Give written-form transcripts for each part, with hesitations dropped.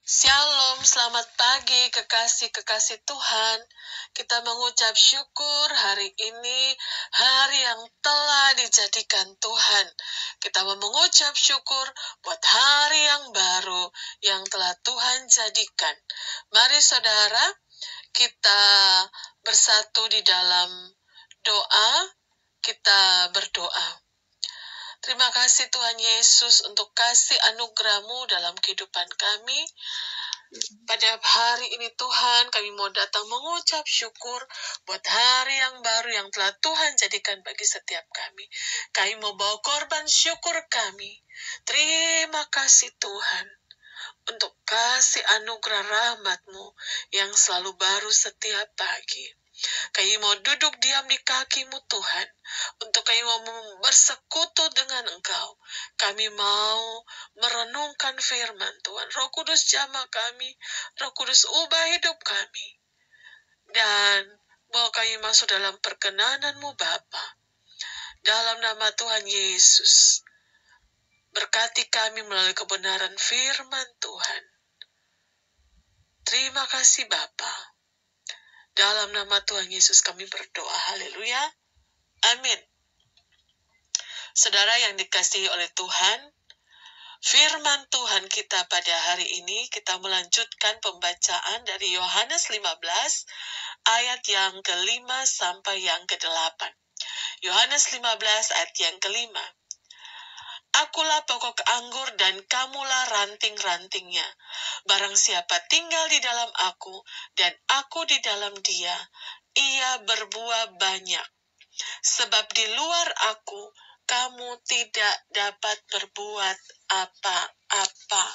Shalom, selamat pagi kekasih-kekasih Tuhan. Kita mengucap syukur hari ini, hari yang telah dijadikan Tuhan. Kita mau mengucap syukur buat hari yang baru yang telah Tuhan jadikan. Mari saudara, kita bersatu di dalam doa, kita berdoa. Terima kasih Tuhan Yesus untuk kasih anugerah-Mu dalam kehidupan kami. Pada hari ini Tuhan, kami mau datang mengucap syukur buat hari yang baru yang telah Tuhan jadikan bagi setiap kami. Kami mau bawa korban syukur kami. Terima kasih Tuhan untuk kasih anugerah rahmat-Mu yang selalu baru setiap pagi. Kami mau duduk diam di kaki-Mu Tuhan, untuk kami mau bersekutu dengan Engkau. Kami mau merenungkan firman Tuhan. Roh Kudus jamah kami, Roh Kudus ubah hidup kami. Dan mau kami masuk dalam perkenanan-Mu Bapa. Dalam nama Tuhan Yesus, berkati kami melalui kebenaran firman Tuhan. Terima kasih Bapa. Dalam nama Tuhan Yesus kami berdoa. Haleluya. Amin. Saudara yang dikasihi oleh Tuhan, firman Tuhan kita pada hari ini, kita melanjutkan pembacaan dari Yohanes 15, ayat yang ke-5 sampai yang ke-8. Yohanes 15 ayat yang ke-5. Akulah pokok anggur dan kamulah ranting-rantingnya. Barang siapa tinggal di dalam aku dan aku di dalam dia, ia berbuah banyak. Sebab di luar aku, kamu tidak dapat berbuat apa-apa.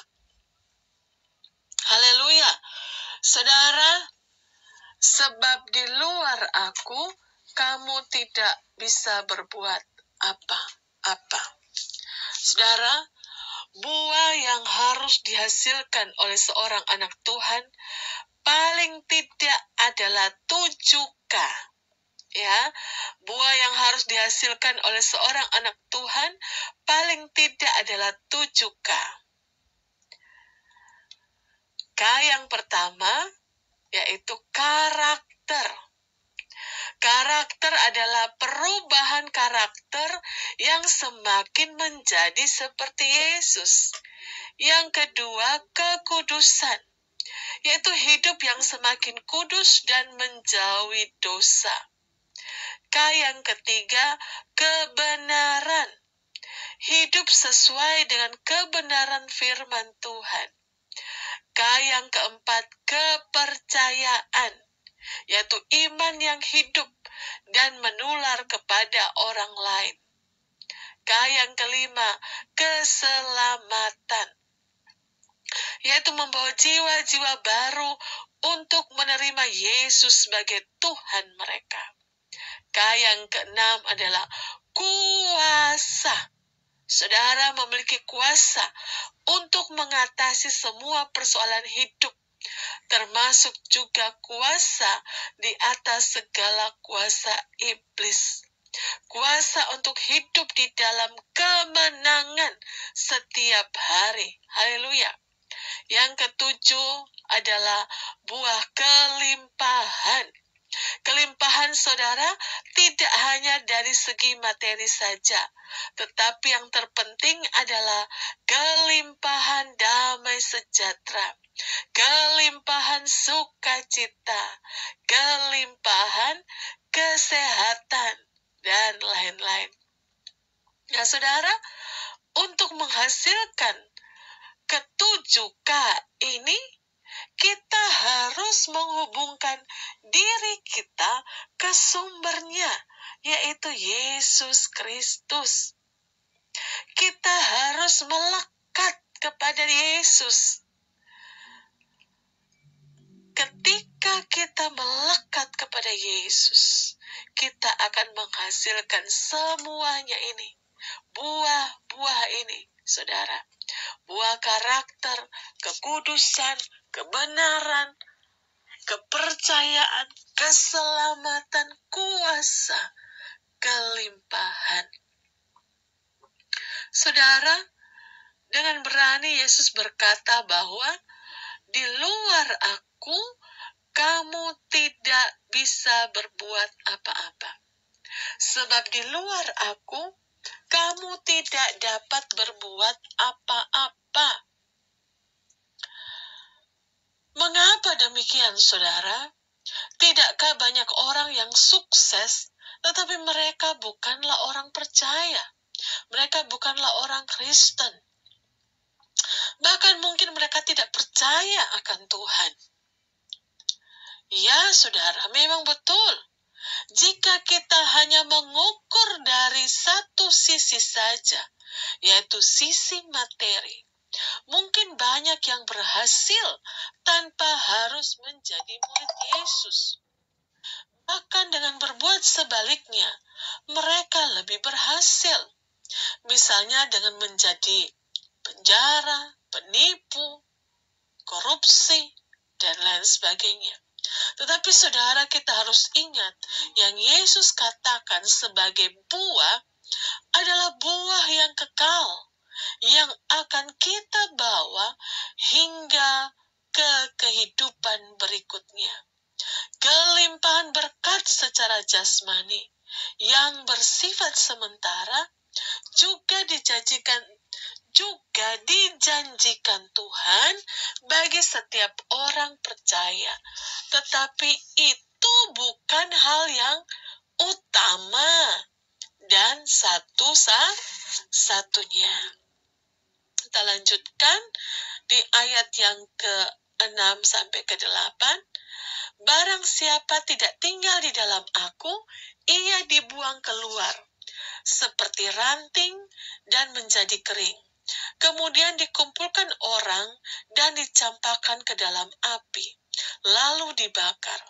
Haleluya. Saudara, sebab di luar aku, kamu tidak bisa berbuat apa-apa. Saudara, buah yang harus dihasilkan oleh seorang anak Tuhan paling tidak adalah 7K. Ya, buah yang harus dihasilkan oleh seorang anak Tuhan paling tidak adalah 7K. K yang pertama yaitu karakter. Karakter adalah perubahan karakter yang semakin menjadi seperti Yesus. Yang kedua, kekudusan, yaitu hidup yang semakin kudus dan menjauhi dosa. K yang ketiga, kebenaran. Hidup sesuai dengan kebenaran firman Tuhan. K yang keempat, kepercayaan, yaitu iman yang hidup dan menular kepada orang lain. K yang kelima, keselamatan, yaitu membawa jiwa-jiwa baru untuk menerima Yesus sebagai Tuhan mereka. K yang keenam adalah kuasa. Saudara memiliki kuasa untuk mengatasi semua persoalan hidup, termasuk juga kuasa di atas segala kuasa iblis. Kuasa untuk hidup di dalam kemenangan setiap hari. Haleluya. Yang ketujuh adalah buah kelimpahan. Kelimpahan saudara tidak hanya dari segi materi saja, tetapi yang terpenting adalah kelimpahan damai sejahtera, kelimpahan sukacita, kelimpahan kesehatan, dan lain-lain. Nah saudara, untuk menghasilkan ke-7K ini, kita harus menghubungkan diri kita ke sumbernya, yaitu Yesus Kristus. Kita harus melekat kepada Yesus. Ketika kita melekat kepada Yesus, kita akan menghasilkan semuanya ini. Buah-buah ini, saudara. Buah karakter, kekudusan, kebenaran, kepercayaan, keselamatan, kuasa, kelimpahan. Saudara, dengan berani Yesus berkata bahwa Di luar aku, kamu tidak bisa berbuat apa-apa. Sebab di luar aku, kamu tidak dapat berbuat apa-apa. Mengapa demikian, saudara? Tidakkah banyak orang yang sukses, tetapi mereka bukanlah orang percaya? Mereka bukanlah orang Kristen. Bahkan mungkin mereka tidak percaya akan Tuhan. Ya, saudara, memang betul. Jika kita hanya mengukur dari satu sisi saja, yaitu sisi materi, mungkin banyak yang berhasil tanpa harus menjadi murid Yesus. Bahkan dengan berbuat sebaliknya, mereka lebih berhasil. Misalnya dengan menjadi penjara, penipu, korupsi, dan lain sebagainya. Tetapi saudara, kita harus ingat yang Yesus katakan sebagai buah adalah buah yang kekal, yang akan kita bawa hingga ke kehidupan berikutnya. Kelimpahan berkat secara jasmani yang bersifat sementara juga dijanjikan Tuhan bagi setiap orang percaya. Tetapi itu bukan hal yang utama dan satu-satunya. Kita lanjutkan di ayat yang ke-6 sampai ke-8. Barang siapa tidak tinggal di dalam aku, ia dibuang keluar seperti ranting dan menjadi kering. Kemudian dikumpulkan orang dan dicampakkan ke dalam api, lalu dibakar.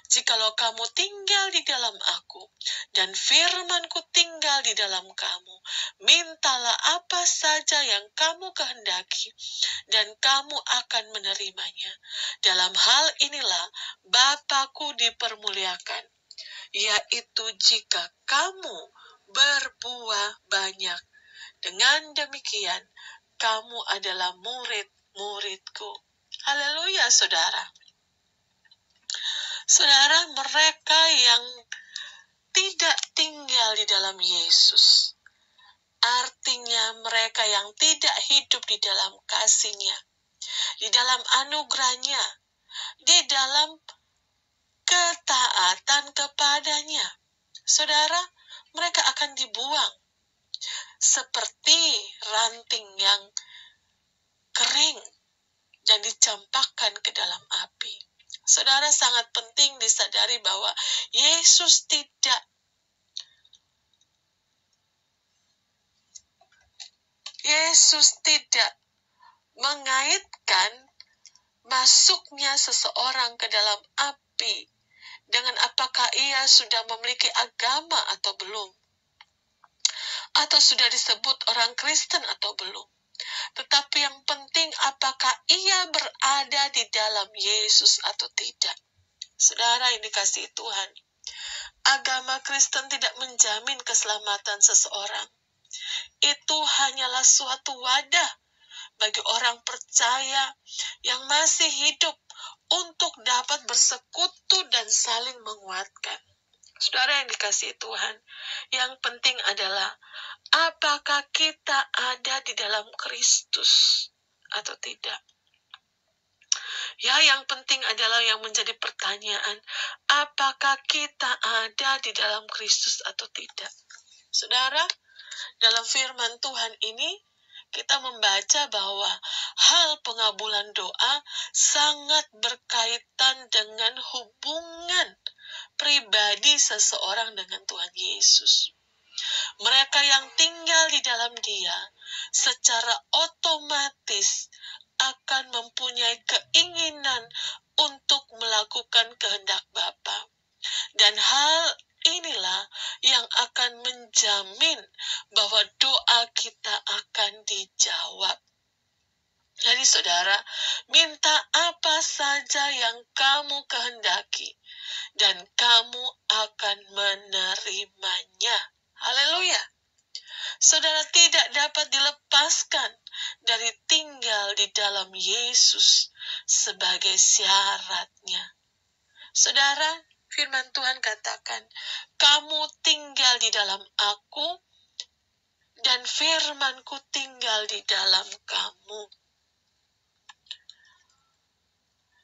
Jikalau kamu tinggal di dalam aku, dan firman-Ku tinggal di dalam kamu, mintalah apa saja yang kamu kehendaki, dan kamu akan menerimanya. Dalam hal inilah Bapa-Ku dipermuliakan, yaitu jika kamu berbuah banyak. Dengan demikian, kamu adalah murid-murid-Ku. Haleluya, saudara. Saudara, mereka yang tidak tinggal di dalam Yesus, artinya mereka yang tidak hidup di dalam kasih-Nya, di dalam anugerah-Nya, di dalam ketaatan kepadanya. Saudara, mereka akan dibuang seperti ranting yang kering dan dicampakkan ke dalam api. Saudara, sangat penting disadari bahwa Yesus tidak mengaitkan masuknya seseorang ke dalam api dengan apakah ia sudah memiliki agama atau belum, atau sudah disebut orang Kristen atau belum. Tetapi yang penting apakah ia berada di dalam Yesus atau tidak. Saudara, ini kasih Tuhan. Agama Kristen tidak menjamin keselamatan seseorang. Itu hanyalah suatu wadah bagi orang percaya yang masih hidup untuk dapat bersekutu dan saling menguatkan. Saudara yang dikasihi Tuhan, yang penting adalah apakah kita ada di dalam Kristus atau tidak. Ya, yang penting adalah yang menjadi pertanyaan, apakah kita ada di dalam Kristus atau tidak. Saudara, dalam firman Tuhan ini, kita membaca bahwa hal pengabulan doa sangat berkaitan dengan hubungan pribadi seseorang dengan Tuhan Yesus. Mereka yang tinggal di dalam Dia secara otomatis akan mempunyai keinginan untuk melakukan kehendak Bapa. Dan hal inilah yang akan menjamin bahwa doa kita akan dijawab. Jadi saudara, minta apa saja yang kamu kehendaki, dan kamu akan menerimanya. Haleluya. Saudara tidak dapat dilepaskan dari tinggal di dalam Yesus sebagai syaratnya. Saudara, firman Tuhan katakan, kamu tinggal di dalam aku, dan firman-Ku tinggal di dalam kamu.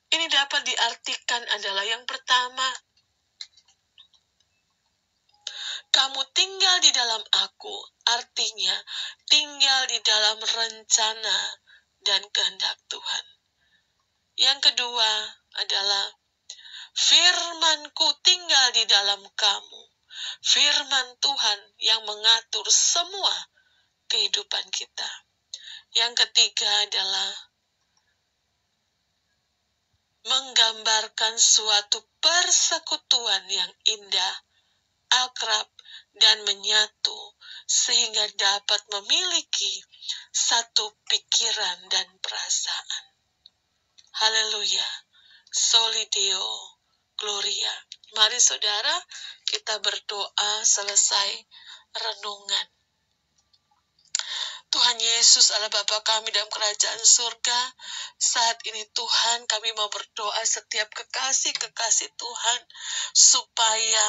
Ini dapat diartikan adalah yang pertama, kamu tinggal di dalam aku, artinya tinggal di dalam rencana dan kehendak Tuhan. Yang kedua adalah firman-Ku tinggal di dalam kamu. Firman Tuhan yang mengatur semua kehidupan kita. Yang ketiga adalah menggambarkan suatu persekutuan yang indah, akrab, dan menyatu, sehingga dapat memiliki satu pikiran dan perasaan. Haleluya, Soli Deo Gloria. Mari saudara, kita berdoa selesai renungan. Tuhan Yesus Allah Bapa kami dalam kerajaan surga, saat ini Tuhan kami mau berdoa setiap kekasih-kekasih Tuhan, supaya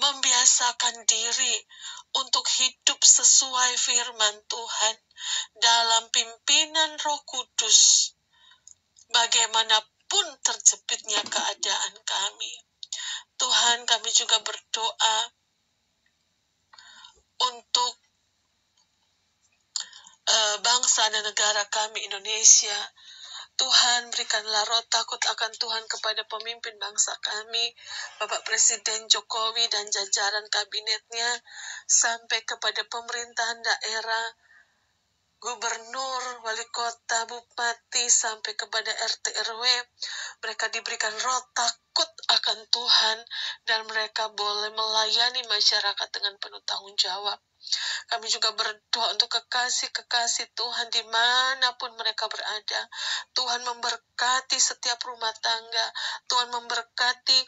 membiasakan diri untuk hidup sesuai firman Tuhan, dalam pimpinan Roh Kudus, bagaimanapun terjepitnya keadaan kami. Tuhan, kami juga berdoa untuk bangsa dan negara kami Indonesia. Tuhan, berikanlah roh takut akan Tuhan kepada pemimpin bangsa kami, Bapak Presiden Jokowi dan jajaran kabinetnya, sampai kepada pemerintahan daerah, gubernur, wali kota, bupati, sampai kepada RT RW. Mereka diberikan roh takut akan Tuhan, dan mereka boleh melayani masyarakat dengan penuh tanggung jawab. Kami juga berdoa untuk kekasih-kekasih Tuhan dimanapun mereka berada. Tuhan memberkati setiap rumah tangga. Tuhan memberkati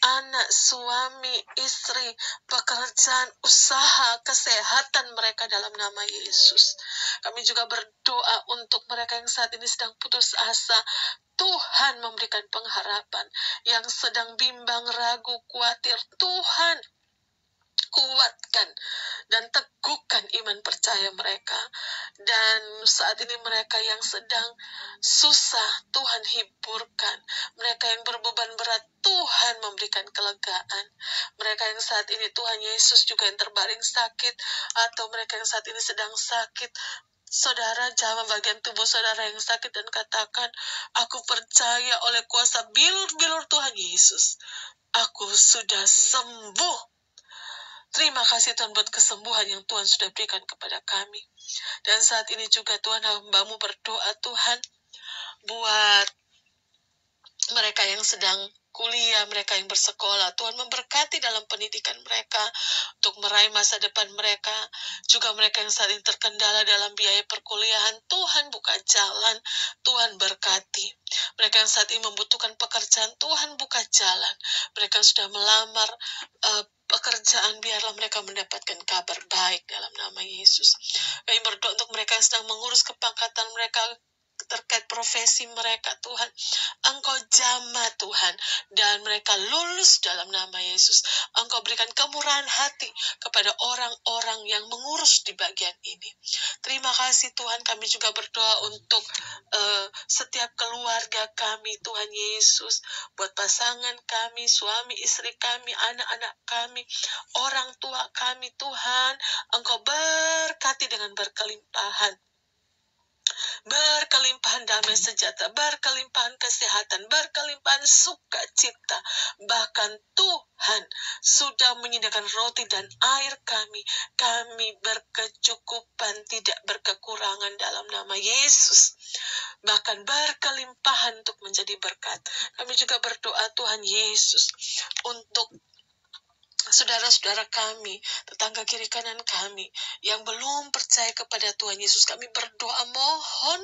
anak, suami, istri, pekerjaan, usaha, kesehatan mereka dalam nama Yesus. Kami juga berdoa untuk mereka yang saat ini sedang putus asa. Tuhan memberikan pengharapan. Yang sedang bimbang, ragu, khawatir, Tuhan kuatkan dan teguhkan iman percaya mereka. Dan saat ini mereka yang sedang susah, Tuhan hiburkan. Mereka yang berbeban berat, Tuhan memberikan kelegaan. Mereka yang saat ini Tuhan Yesus juga yang terbaring sakit, atau mereka yang saat ini sedang sakit, saudara, jamah bagian tubuh saudara yang sakit dan katakan, aku percaya oleh kuasa bilur-bilur Tuhan Yesus, aku sudah sembuh. Terima kasih Tuhan buat kesembuhan yang Tuhan sudah berikan kepada kami. Dan saat ini juga Tuhan, hamba-Mu berdoa Tuhan, buat mereka yang sedang kuliah, mereka yang bersekolah. Tuhan memberkati dalam pendidikan mereka, untuk meraih masa depan mereka. Juga mereka yang saat ini terkendala dalam biaya perkuliahan, Tuhan buka jalan, Tuhan berkati. Mereka yang saat ini membutuhkan pekerjaan, Tuhan buka jalan. Mereka yang sudah melamar pekerjaan, biarlah mereka mendapatkan kabar baik dalam nama Yesus. Kami berdoa untuk mereka yang sedang mengurus kepangkatan mereka, terkait profesi mereka, Tuhan, Engkau jamah Tuhan, dan mereka lulus dalam nama Yesus. Engkau berikan kemurahan hati kepada orang-orang yang mengurus di bagian ini. Terima kasih Tuhan, kami juga berdoa untuk setiap keluarga kami, Tuhan Yesus, buat pasangan kami, suami istri kami, anak-anak kami, orang tua kami, Tuhan, Engkau berkati dengan berkelimpahan. Berkelimpahan damai sejahtera, berkelimpahan kesehatan, berkelimpahan sukacita. Bahkan Tuhan sudah menyediakan roti dan air kami. Kami berkecukupan, tidak berkekurangan dalam nama Yesus. Bahkan berkelimpahan untuk menjadi berkat. Kami juga berdoa Tuhan Yesus untuk saudara-saudara kami, tetangga kiri kanan kami, yang belum percaya kepada Tuhan Yesus. Kami berdoa, mohon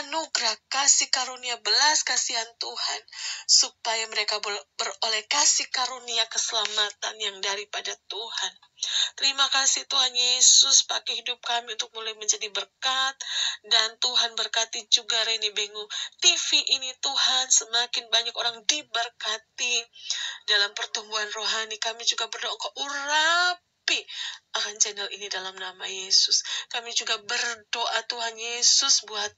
anugerah kasih karunia belas kasihan Tuhan, supaya mereka beroleh kasih karunia keselamatan yang daripada Tuhan. Terima kasih Tuhan Yesus, pakai hidup kami untuk mulai menjadi berkat. Dan Tuhan berkati juga Reni Bengu TV ini Tuhan, semakin banyak orang diberkati dalam pertumbuhan rohani. Kami juga berdoa Engkau urapi akan channel ini dalam nama Yesus. Kami juga berdoa Tuhan Yesus buat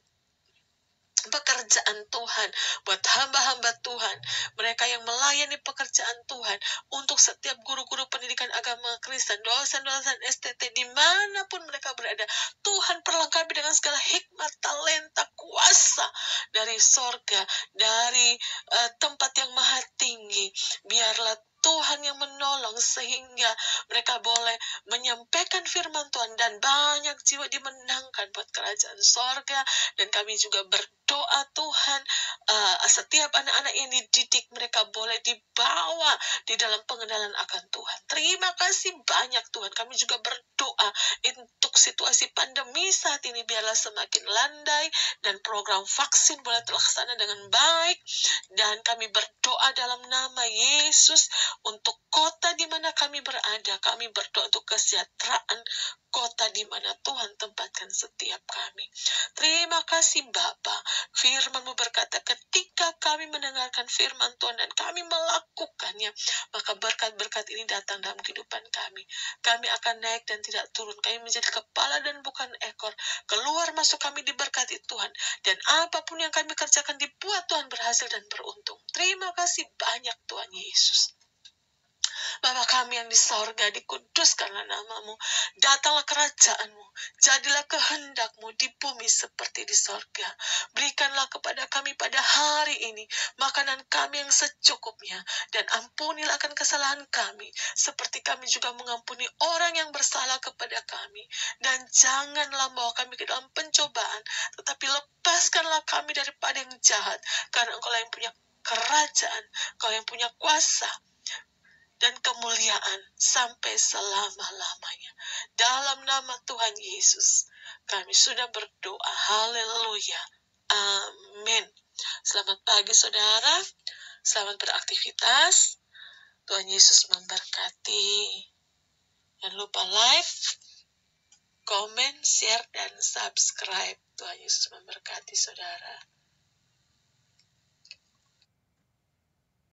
pekerjaan Tuhan, buat hamba-hamba Tuhan, mereka yang melayani pekerjaan Tuhan, untuk setiap guru-guru pendidikan agama Kristen, dosen-dosen STT, dimanapun mereka berada, Tuhan perlengkapi dengan segala hikmat, talenta, kuasa dari sorga, dari tempat yang maha tinggi. Biarlah Tuhan yang menolong sehingga mereka boleh menyampaikan firman Tuhan dan banyak jiwa dimenangkan buat kerajaan sorga. Dan kami juga berdoa Tuhan, setiap anak-anak yang dididik mereka boleh dibawa di dalam pengenalan akan Tuhan. Terima kasih banyak Tuhan. Kami juga berdoa untuk situasi pandemi saat ini biarlah semakin landai dan program vaksin boleh terlaksana dengan baik. Dan kami berdoa dalam nama Yesus untuk kota di mana kami berada. Kami berdoa untuk kesejahteraan kota di mana Tuhan tempatkan setiap kami. Terima kasih Bapa. Firman-Mu berkata, ketika kami mendengarkan firman Tuhan dan kami melakukannya, maka berkat-berkat ini datang dalam kehidupan kami. Kami akan naik dan tidak turun. Kami menjadi kepala dan bukan ekor. Keluar masuk kami diberkati Tuhan. Dan apapun yang kami kerjakan dibuat Tuhan berhasil dan beruntung. Terima kasih banyak Tuhan Yesus. Bapa kami yang di sorga, dikuduskanlah nama-Mu. Datanglah kerajaan-Mu. Jadilah kehendak-Mu di bumi seperti di sorga. Berikanlah kepada kami pada hari ini makanan kami yang secukupnya. Dan ampunilah akan kesalahan kami, seperti kami juga mengampuni orang yang bersalah kepada kami. Dan janganlah bawa kami ke dalam pencobaan, tetapi lepaskanlah kami daripada yang jahat. Karena Engkau yang punya kerajaan, Engkau yang punya kuasa, dan kemuliaan sampai selama-lamanya. Dalam nama Tuhan Yesus, kami sudah berdoa. Haleluya. Amin. Selamat pagi saudara. Selamat beraktivitas. Tuhan Yesus memberkati. Jangan lupa like, komen, share, dan subscribe. Tuhan Yesus memberkati saudara.